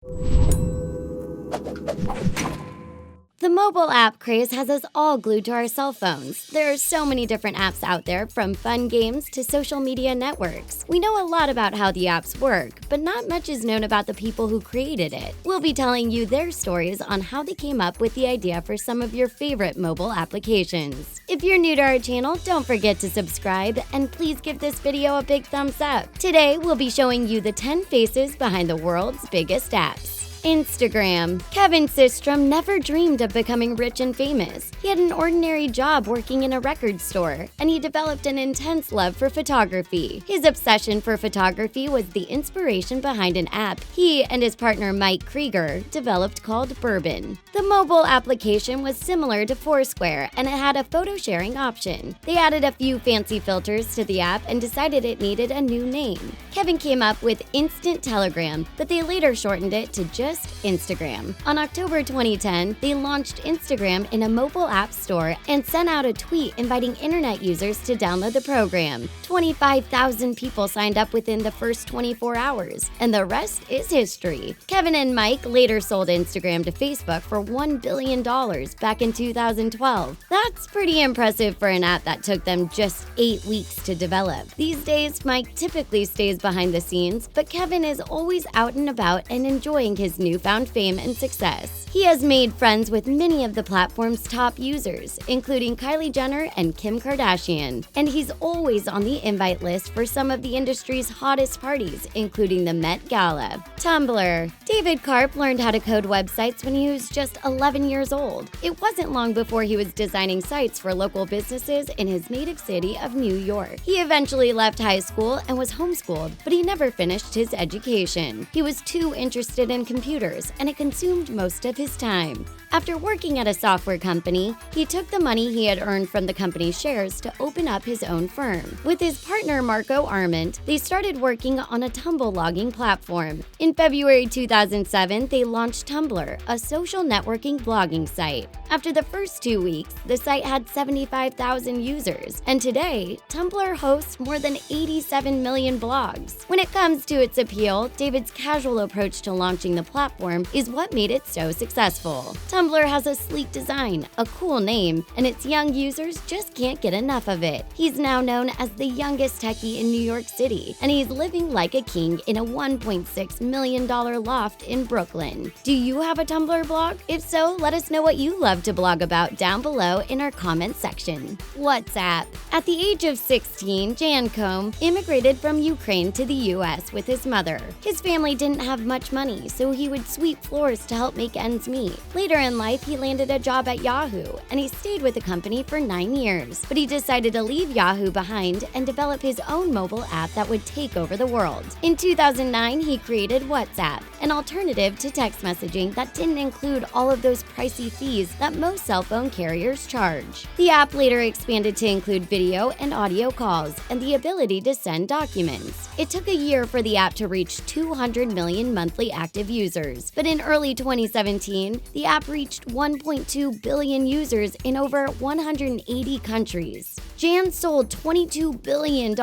The mobile app craze has us all glued to our cell phones. There are so many different apps out there, from fun games to social media networks. We know a lot about how the apps work, but not much is known about the people who created it. We'll be telling you their stories on how they came up with the idea for some of your favorite mobile applications. If you're new to our channel, don't forget to subscribe, and please give this video a big thumbs up. Today, we'll be showing you the 10 faces behind the world's biggest apps. Instagram. Kevin Systrom never dreamed of becoming rich and famous. He had an ordinary job working in a record store, and he developed an intense love for photography. His obsession for photography was the inspiration behind an app he and his partner Mike Krieger developed called Bourbon. The mobile application was similar to Foursquare, and it had a photo sharing option. They added a few fancy filters to the app and decided it needed a new name. Kevin came up with Instant Telegram, but they later shortened it to just Instagram. On October 2010, they launched Instagram in a mobile app store and sent out a tweet inviting internet users to download the program. 25,000 people signed up within the first 24 hours, and the rest is history. Kevin and Mike later sold Instagram to Facebook for $1 billion back in 2012. That's pretty impressive for an app that took them just 8 weeks to develop. These days, Mike typically stays behind the scenes, but Kevin is always out and about and enjoying his newfound fame and success. He has made friends with many of the platform's top users, including Kylie Jenner and Kim Kardashian, and he's always on the invite list for some of the industry's hottest parties, including the Met Gala. Tumblr. David Karp learned how to code websites when he was just 11 years old. It wasn't long before he was designing sites for local businesses in his native city of New York. He eventually left high school and was homeschooled, but he never finished his education. He was too interested in computers, and it consumed most of his time. After working at a software company, he took the money he had earned from the company's shares to open up his own firm. With his partner Marco Arment, they started working on a tumble logging platform. In February 2007, they launched Tumblr, a social networking blogging site. After the first 2 weeks, the site had 75,000 users, and today, Tumblr hosts more than 87 million blogs. When it comes to its appeal, David's casual approach to launching the platform is what made it so successful. Tumblr has a sleek design, a cool name, and its young users just can't get enough of it. He's now known as the youngest techie in New York City, and he's living like a king in a $1.6 million loft in Brooklyn. Do you have a Tumblr blog? If so, let us know what you love to blog about down below in our comment section. WhatsApp. At the age of 16, Jan Combe immigrated from Ukraine to the US with his mother. His family didn't have much money, so he would sweep floors to help make ends meet. Later in life, he landed a job at Yahoo, and he stayed with the company for 9 years. But he decided to leave Yahoo behind and develop his own mobile app that would take over the world. In 2009, he created WhatsApp, an alternative to text messaging that didn't include all of those pricey fees that most cell phone carriers charge. The app later expanded to include video and audio calls and the ability to send documents. It took a year for the app to reach 200 million monthly active users, but in early 2017, the app reached 1.2 billion users in over 180 countries. Jan sold $22 billion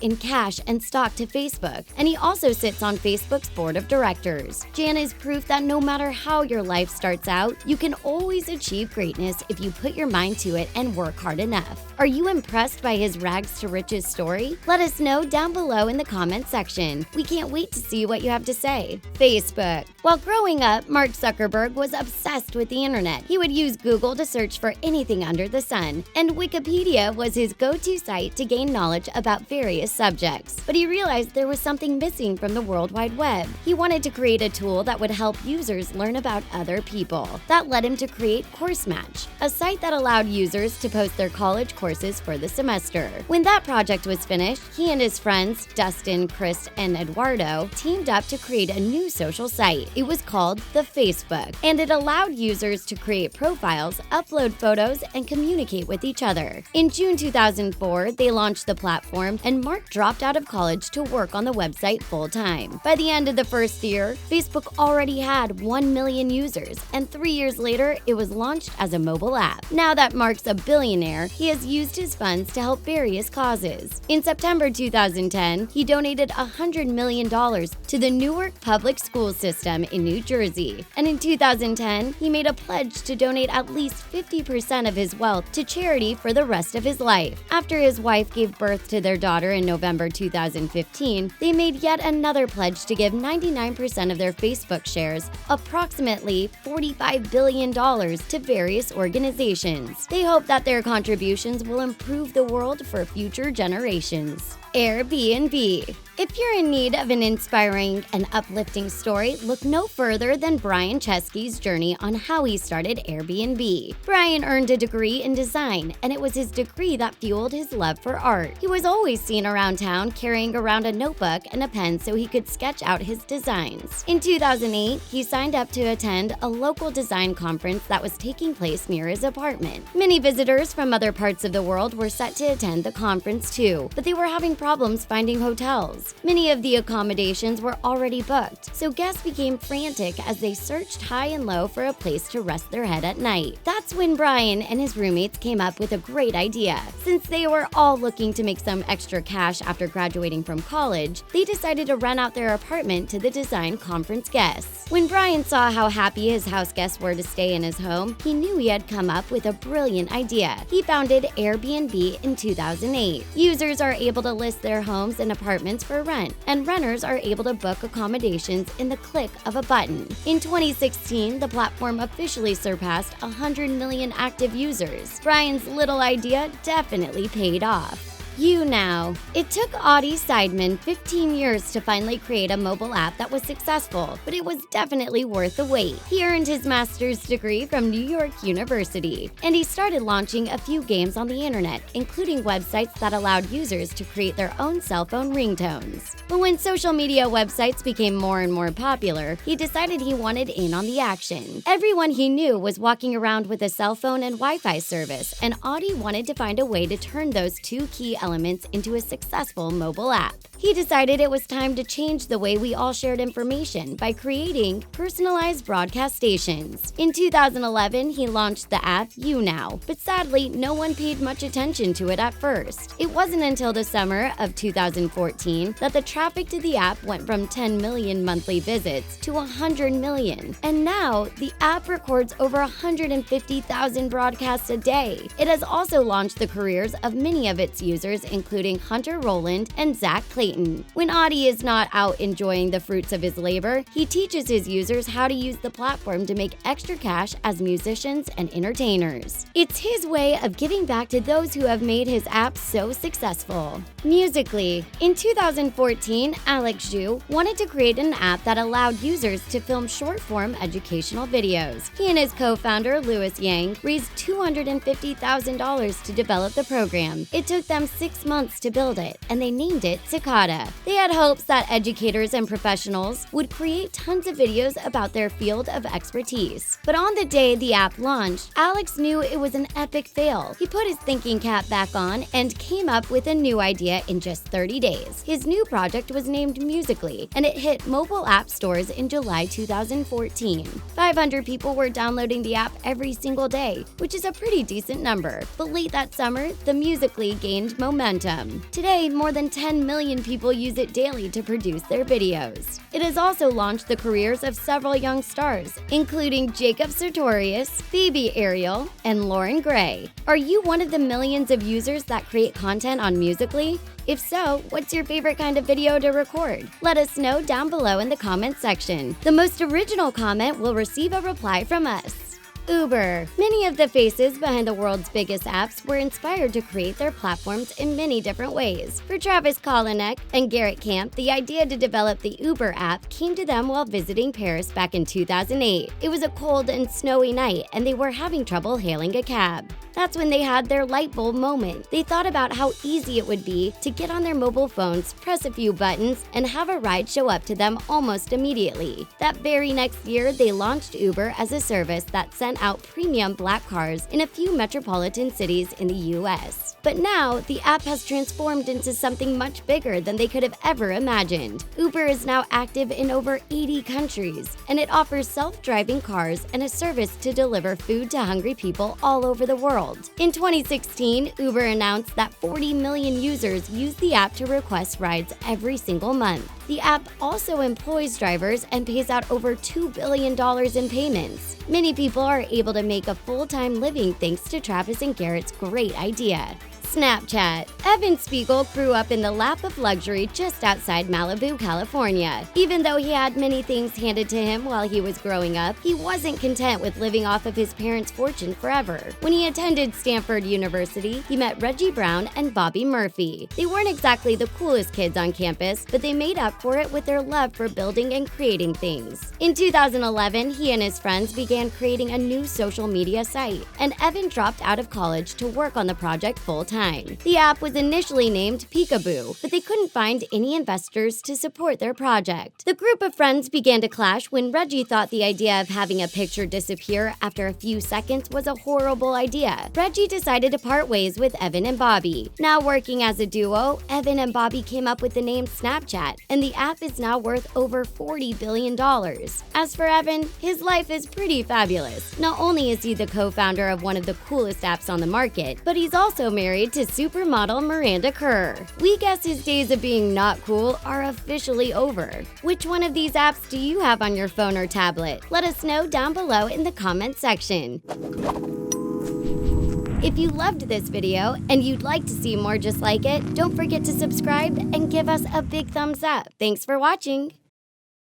in cash and stock to Facebook, and he also sits on Facebook's board of directors. Jan is proof that no matter how your life starts out, you can always achieve greatness if you put your mind to it and work hard enough. Are you impressed by his rags to riches story? Let us know down below in the comment section. We can't wait to see what you have to say. Facebook. While growing up, Mark Zuckerberg was obsessed with the internet. He would use Google to search for anything under the sun, and Wikipedia was his go-to site to gain knowledge about various subjects. But he realized there was something missing from the World Wide Web. He wanted to create a tool that would help users learn about other people. That led him to create Course Match, a site that allowed users to post their college courses for the semester. When that project was finished, he and his friends, Dustin, Chris, and Eduardo, teamed up to create a new social site. It was called the Facebook, and it allowed users to create profiles, upload photos, and communicate with each other. In June 2004, they launched the platform, and Mark dropped out of college to work on the website full-time. By the end of the first year, Facebook already had 1 million users, and 3 years later, it was launched as a mobile app. Now that Mark's a billionaire, he has used his funds to help various causes. In September 2010, he donated $100 million to the Newark Public School System in New Jersey. And in 2010, he made a pledge to donate at least 50% of his wealth to charity for the rest of his life. After his wife gave birth to their daughter in November 2015, they made yet another pledge to give 99% of their Facebook shares, approximately $45 billion, to various organizations. They hope that their contributions will improve the world for future generations. Airbnb. If you're in need of an inspiring and uplifting story, look no further than Brian Chesky's journey on how he started Airbnb. Brian earned a degree in design, and it was his degree that fueled his love for art. He was always seen around town carrying around a notebook and a pen so he could sketch out his designs. In 2008, he signed up to attend a local design conference that was taking place near his apartment. Many visitors from other parts of the world were set to attend the conference too, but they were having problems finding hotels. Many of the accommodations were already booked, so guests became frantic as they searched high and low for a place to rest their head at night. That's when Brian and his roommates came up with a great idea. Since they were all looking to make some extra cash after graduating from college, they decided to rent out their apartment to the design conference guests. When Brian saw how happy his house guests were to stay in his home, he knew he had come up with a brilliant idea. He founded Airbnb in 2008. Users are able to list their homes and apartments for rent, and renters are able to book accommodations in the click of a button. In 2016, the platform officially surpassed 100 million active users. Brian's little idea definitely paid off. YouNow. It took Audie Seidman 15 years to finally create a mobile app that was successful, but it was definitely worth the wait. He earned his master's degree from New York University, and he started launching a few games on the internet, including websites that allowed users to create their own cell phone ringtones. But when social media websites became more and more popular, he decided he wanted in on the action. Everyone he knew was walking around with a cell phone and Wi-Fi service, and Audie wanted to find a way to turn those two key elements into a successful mobile app. He decided it was time to change the way we all shared information by creating personalized broadcast stations. In 2011, he launched the app YouNow, but sadly, no one paid much attention to it at first. It wasn't until the summer of 2014 that the traffic to the app went from 10 million monthly visits to 100 million. And now, the app records over 150,000 broadcasts a day. It has also launched the careers of many of its users, including Hunter Rowland and Zach Clayton. When Audie is not out enjoying the fruits of his labor, he teaches his users how to use the platform to make extra cash as musicians and entertainers. It's his way of giving back to those who have made his app so successful. Musical.ly. In 2014, Alex Zhu wanted to create an app that allowed users to film short-form educational videos. He and his co-founder, Louis Yang, raised $250,000 to develop the program. It took them 6 months to build it, and they named it Cicada. They had hopes that educators and professionals would create tons of videos about their field of expertise. But on the day the app launched, Alex knew it was an epic fail. He put his thinking cap back on and came up with a new idea in just 30 days. His new project was named Musical.ly, and it hit mobile app stores in July 2014. 500 people were downloading the app every single day, which is a pretty decent number. But late that summer, the Musical.ly gained momentum. Today, more than 10 million people use it daily to produce their videos. It has also launched the careers of several young stars, including Jacob Sartorius, Phoebe Ariel, and Lauren Gray. Are you one of the millions of users that create content on Musical.ly? If so, what's your favorite kind of video to record? Let us know down below in the comment section. The most original comment will receive a reply from us. Uber. Many of the faces behind the world's biggest apps were inspired to create their platforms in many different ways. For Travis Kalanick and Garrett Camp, the idea to develop the Uber app came to them while visiting Paris back in 2008. It was a cold and snowy night, and they were having trouble hailing a cab. That's when they had their light bulb moment. They thought about how easy it would be to get on their mobile phones, press a few buttons, and have a ride show up to them almost immediately. That very next year, they launched Uber as a service that sent out premium black cars in a few metropolitan cities in the US. But now, the app has transformed into something much bigger than they could have ever imagined. Uber is now active in over 80 countries, and it offers self-driving cars and a service to deliver food to hungry people all over the world. In 2016, Uber announced that 40 million users use the app to request rides every single month. The app also employs drivers and pays out over $2 billion in payments. Many people are able to make a full-time living thanks to Travis and Garrett's great idea. Snapchat. Evan Spiegel grew up in the lap of luxury just outside Malibu, California. Even though he had many things handed to him while he was growing up, he wasn't content with living off of his parents' fortune forever. When he attended Stanford University, he met Reggie Brown and Bobby Murphy. They weren't exactly the coolest kids on campus, but they made up for it with their love for building and creating things. In 2011, he and his friends began creating a new social media site, and Evan dropped out of college to work on the project full-time. The app was initially named Peekaboo, but they couldn't find any investors to support their project. The group of friends began to clash when Reggie thought the idea of having a picture disappear after a few seconds was a horrible idea. Reggie decided to part ways with Evan and Bobby. Now working as a duo, Evan and Bobby came up with the name Snapchat, and the app is now worth over $40 billion. As for Evan, his life is pretty fabulous. Not only is he the co-founder of one of the coolest apps on the market, but he's also married to supermodel Miranda Kerr. We guess his days of being not cool are officially over. Which one of these apps do you have on your phone or tablet? Let us know down below in the comment section. If you loved this video and you'd like to see more just like it, don't forget to subscribe and give us a big thumbs up. Thanks for watching!